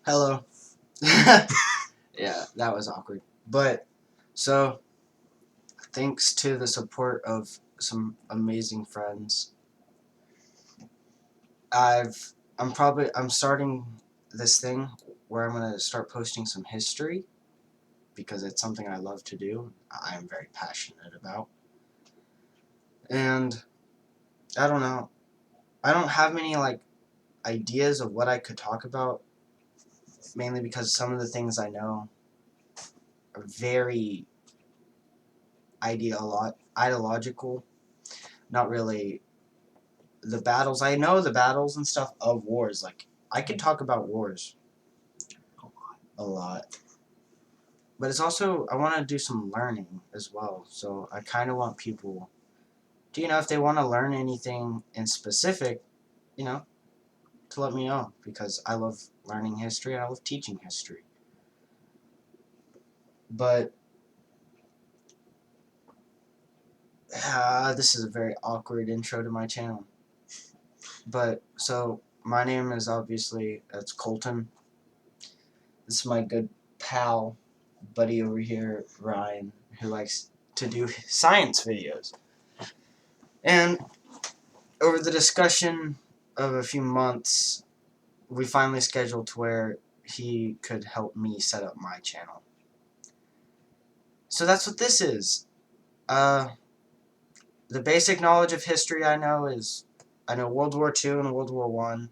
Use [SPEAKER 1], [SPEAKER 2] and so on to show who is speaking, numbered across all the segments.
[SPEAKER 1] Hello. Yeah, that was awkward. But so thanks to the support of some amazing friends, I'm starting this thing where I'm gonna start posting some history because it's something I love to do. I'm very passionate about. And I don't know. I don't have many ideas of what I could talk about, mainly because some of the things I know are very ideological, not really the battles. I know the battles and stuff of wars. Like, I can talk about wars a lot. But it's also, I want to do some learning as well. So I kind of want people to, if they want to learn anything in specific, you know, to let me know. Because I love learning history and I love teaching history. But this is a very awkward intro to my channel. But, so, my name is obviously, it's Colton. This is my good pal, buddy over here, Ryan, who likes to do science videos. And over the discussion of a few months, we finally scheduled to where he could help me set up my channel. So that's what this is. The basic knowledge of history I know is, I know World War II and World War I.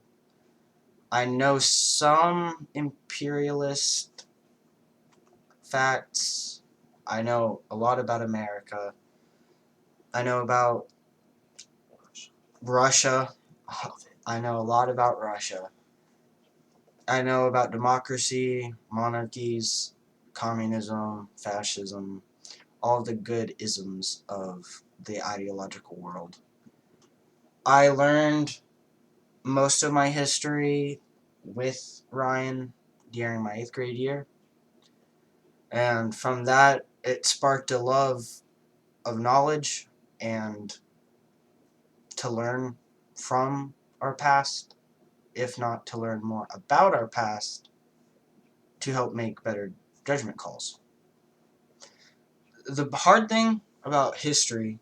[SPEAKER 1] I know some imperialist facts. I know a lot about America. I know about Russia. I know a lot about Russia. I know about democracy, monarchies, communism, fascism, all the good isms of the ideological world. I learned most of my history with Ryan during my 8th grade year. And from that, it sparked a love of knowledge and to learn from our past, if not to learn more about our past, to help make better judgment calls. The hard thing about history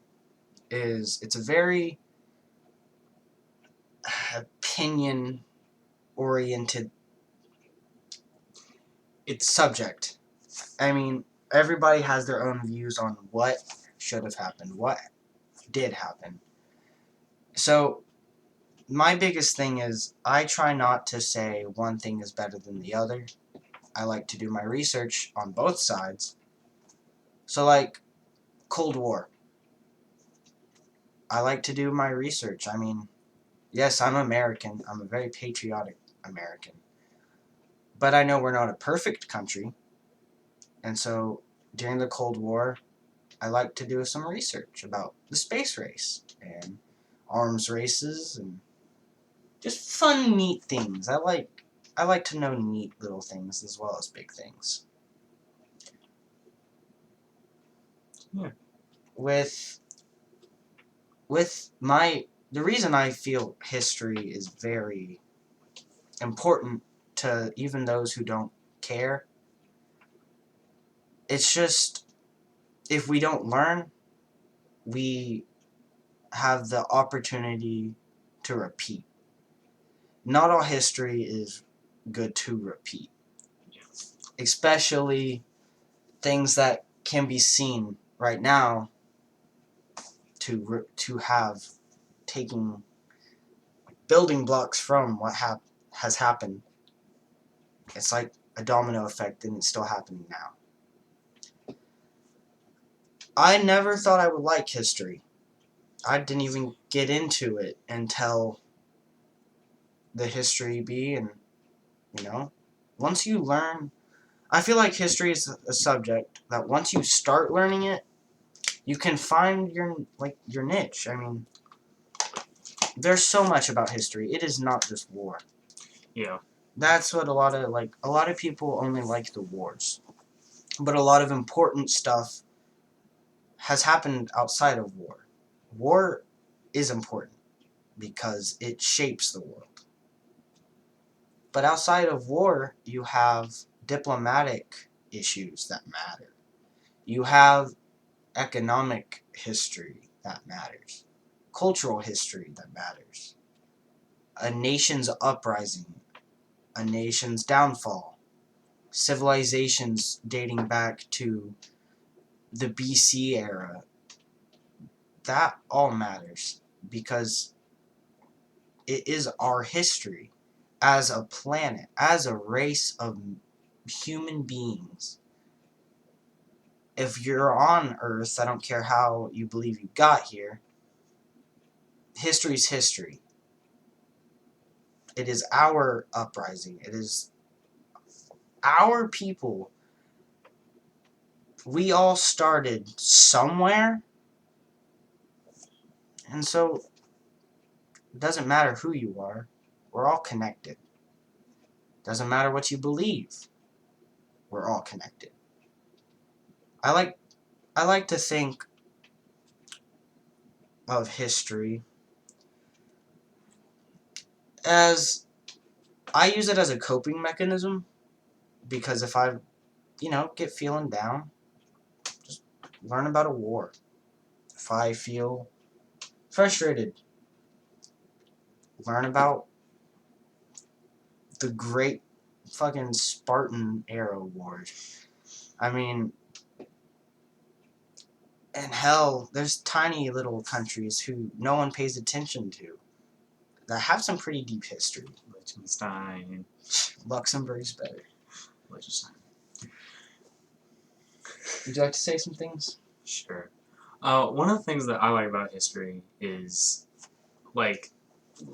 [SPEAKER 1] is it's a very opinion oriented subject. I mean, everybody has their own views on what should have happened, what did happen. So my biggest thing is I try not to say one thing is better than the other. I like to do my research on both sides. So like Cold War, I like to do my research. I mean, yes, I'm American. I'm a very patriotic American. But I know we're not a perfect country. And so during the Cold War, I like to do some research about the space race and arms races and just fun, neat things. I like to know neat little things as well as big things.
[SPEAKER 2] Yeah.
[SPEAKER 1] With the reason I feel history is very important to even those who don't care, it's just if we don't learn, we have the opportunity to repeat. Not all history is good to repeat, especially things that can be seen right now to have taking building blocks from what has happened. It's like a domino effect, and it's still happening now. I never thought I would like history. I didn't even get into it until the history bee, and once you learn, I feel like history is a subject that once you start learning it, you can find your niche. I mean, there's so much about history. It is not just war.
[SPEAKER 2] Yeah.
[SPEAKER 1] That's what a lot of people only like the wars. But a lot of important stuff has happened outside of war. War is important because it shapes the world. But outside of war, you have diplomatic issues that matter. You have economic history that matters. Cultural history that matters. A nation's uprising, a nation's downfall, civilizations dating back to the BC era, that all matters because it is our history as a planet, as a race of human beings. If you're on Earth, I don't care how you believe you got here, history's history. It is our uprising. It is our people. We all started somewhere, and so it doesn't matter who you are. We're all connected. Doesn't matter what you believe. We're all connected. I like I like to think of history as I use it as a coping mechanism because if I, get feeling down, just learn about a war. If I feel frustrated, learn about the great fucking Spartan era wars. I mean, and hell, there's tiny little countries who no one pays attention to that have some pretty deep history.
[SPEAKER 2] Liechtenstein.
[SPEAKER 1] Luxembourg's better.
[SPEAKER 2] Liechtenstein.
[SPEAKER 1] Would you like to say some things?
[SPEAKER 2] Sure. One of the things that I like about history is, like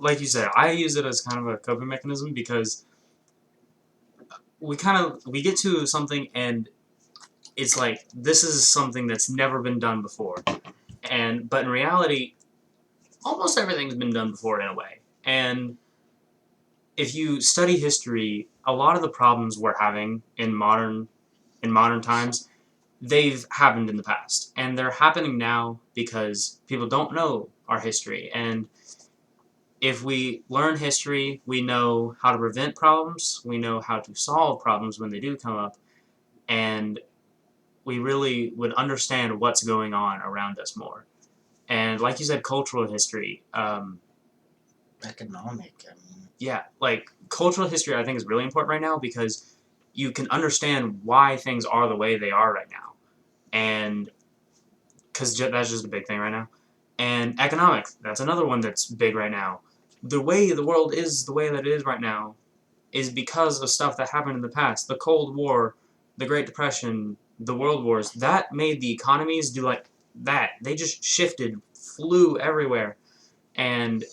[SPEAKER 2] you said, I use it as kind of a coping mechanism because we get to something and it's like this is something that's never been done before, but in reality, almost everything's been done before in a way. And if you study history, a lot of the problems we're having in modern times, they've happened in the past, and they're happening now because people don't know our history. And if we learn history, we know how to prevent problems, we know how to solve problems when they do come up, and we really would understand what's going on around us more. And like you said, cultural history.
[SPEAKER 1] Economic, I mean.
[SPEAKER 2] Yeah, like cultural history I think is really important right now because you can understand why things are the way they are right now. And because that's just a big thing right now. And economics, that's another one that's big right now. The way the world is the way that it is right now is because of stuff that happened in the past. The Cold War, the Great Depression, the World Wars, that made the economies do like that. They just shifted, flew everywhere. And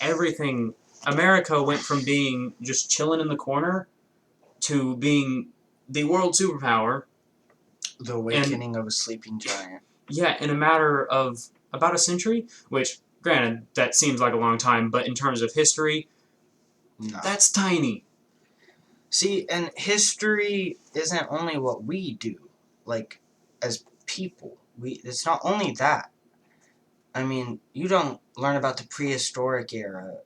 [SPEAKER 2] everything, America went from being just chilling in the corner to being the world superpower.
[SPEAKER 1] The awakening of a sleeping giant.
[SPEAKER 2] Yeah, in a matter of about a century, which, granted, that seems like a long time, but in terms of history,
[SPEAKER 1] No.
[SPEAKER 2] that's tiny.
[SPEAKER 1] See, and history isn't only what we do, like, as people. It's not only that. I mean, you don't learn about the prehistoric era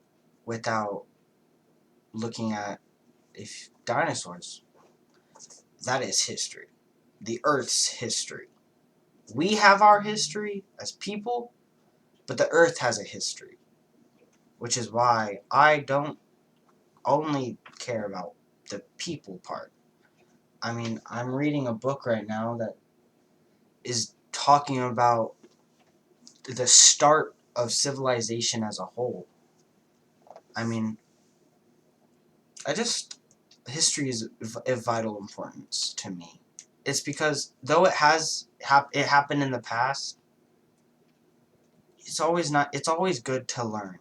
[SPEAKER 1] without looking at if dinosaurs. That is history. The Earth's history. We have our history as people, but the Earth has a history. Which is why I don't only care about the people part. I mean, I'm reading a book right now that is talking about the start of civilization as a whole. I mean, history is of vital importance to me. It's because though it happened in the past, it's always good to learn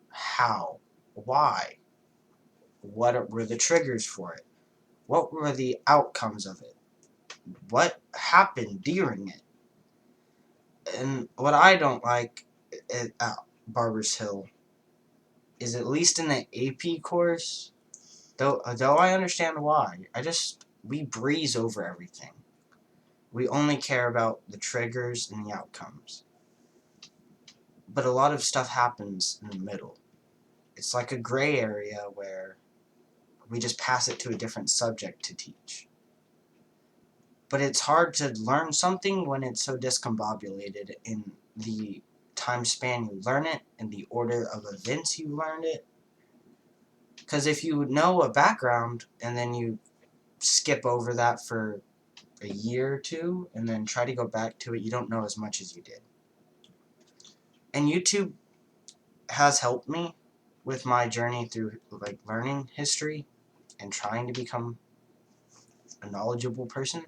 [SPEAKER 1] how, why, what were the triggers for it, what were the outcomes of it, what happened during it. And what I don't like at Barber's Hill is, at least in the AP course, though I understand why, we breeze over everything. We only care about the triggers and the outcomes. But a lot of stuff happens in the middle. It's like a gray area where We just pass it to a different subject to teach. But it's hard to learn something when it's so discombobulated in the time span you learn it and the order of events you learned it. Because if you know a background and then you skip over that for a year or two and then try to go back to it, you don't know as much as you did. And YouTube has helped me with my journey through like learning history and trying to become a knowledgeable person.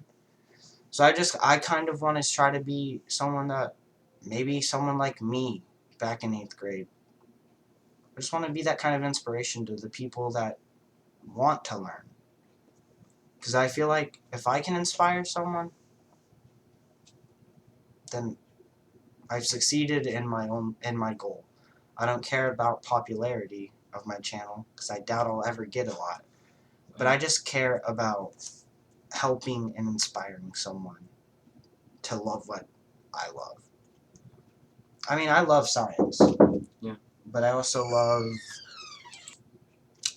[SPEAKER 1] So I kind of want to try to be someone that maybe someone like me back in 8th grade. I just want to be that kind of inspiration to the people that want to learn. Because I feel like if I can inspire someone, then I've succeeded in my goal. I don't care about popularity of my channel because I doubt I'll ever get a lot. But I just care about helping and inspiring someone to love what I love. I mean, I love science.
[SPEAKER 2] Yeah.
[SPEAKER 1] But I also love...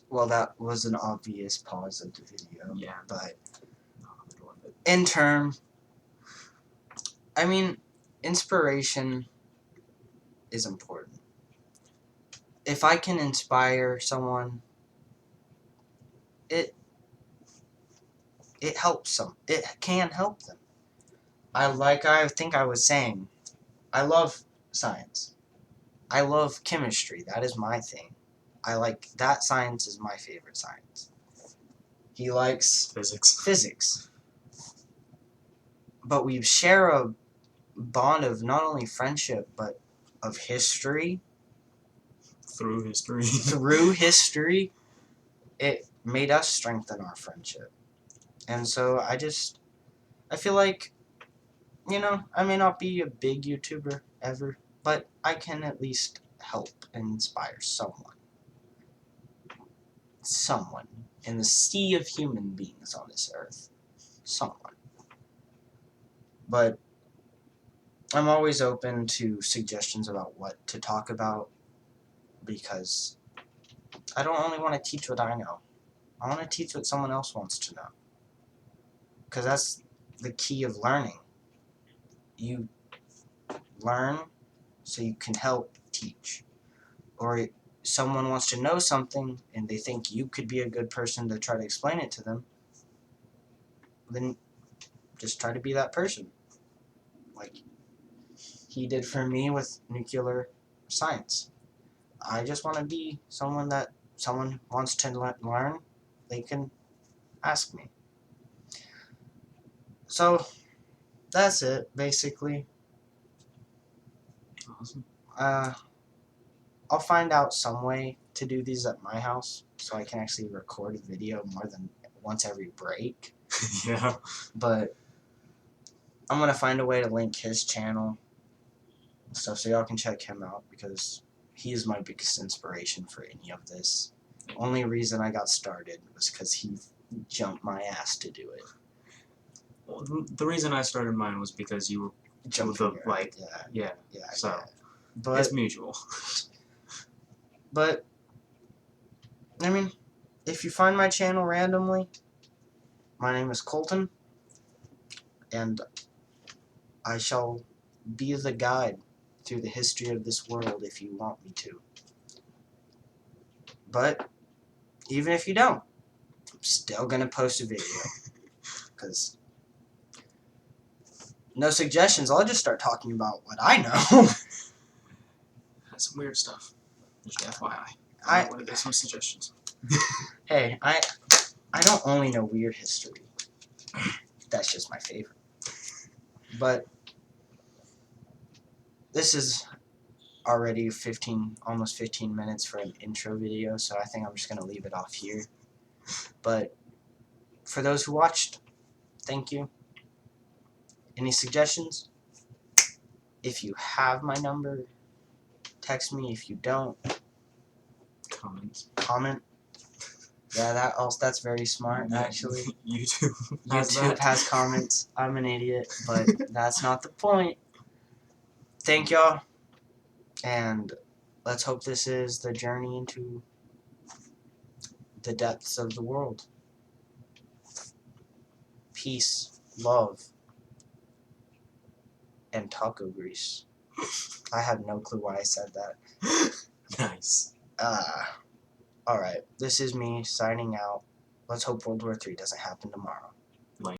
[SPEAKER 1] Well, that was an obvious pause of the video.
[SPEAKER 2] Yeah.
[SPEAKER 1] But in term, I mean, inspiration is important. If I can inspire someone, it helps them. It can help them. I think I was saying, I love science. I love chemistry. That is my thing. I like that. Science is my favorite science. He likes physics. But we share a bond of not only friendship, but of history.
[SPEAKER 2] Through history.
[SPEAKER 1] Through history, it made us strengthen our friendship. And so I feel like, I may not be a big YouTuber ever, but I can at least help and inspire someone. Someone in the sea of human beings on this earth. Someone. But I'm always open to suggestions about what to talk about because I don't only want to teach what I know. I want to teach what someone else wants to know. Because that's the key of learning. You learn so you can help teach. Or someone wants to know something and they think you could be a good person to try to explain it to them, then just try to be that person. Like he did for me with nuclear science. I just want to be someone that someone wants to learn, they can ask me. So that's it, basically.
[SPEAKER 2] Awesome.
[SPEAKER 1] I'll find out some way to do these at my house so I can actually record a video more than once every break.
[SPEAKER 2] Yeah.
[SPEAKER 1] But I'm going to find a way to link his channel and stuff so y'all can check him out because he is my biggest inspiration for any of this. The only reason I got started was because he jumped my ass to do it.
[SPEAKER 2] Well, the reason I started mine was because you were
[SPEAKER 1] Jumping
[SPEAKER 2] yeah. So
[SPEAKER 1] yeah. But
[SPEAKER 2] it's mutual.
[SPEAKER 1] But I mean, if you find my channel randomly, my name is Colton, and I shall be the guide through the history of this world if you want me to. But even if you don't, I'm still gonna post a video because no suggestions. I'll just start talking about what I know.
[SPEAKER 2] That's some weird stuff. Just FYI.
[SPEAKER 1] I
[SPEAKER 2] want to get some suggestions.
[SPEAKER 1] Hey, I don't only know weird history. That's just my favorite. But this is already almost 15 minutes for an intro video, so I think I'm just gonna leave it off here. But for those who watched, thank you. Any suggestions? If you have my number, text me. If you don't, comment. Yeah, that's very smart, actually.
[SPEAKER 2] YouTube
[SPEAKER 1] has comments. I'm an idiot, but that's not the point. Thank y'all, and let's hope this is the journey into the depths of the world. Peace, love, and taco grease. I have no clue why I said that.
[SPEAKER 2] Nice.
[SPEAKER 1] Alright, this is me signing out. Let's hope World War III doesn't happen tomorrow.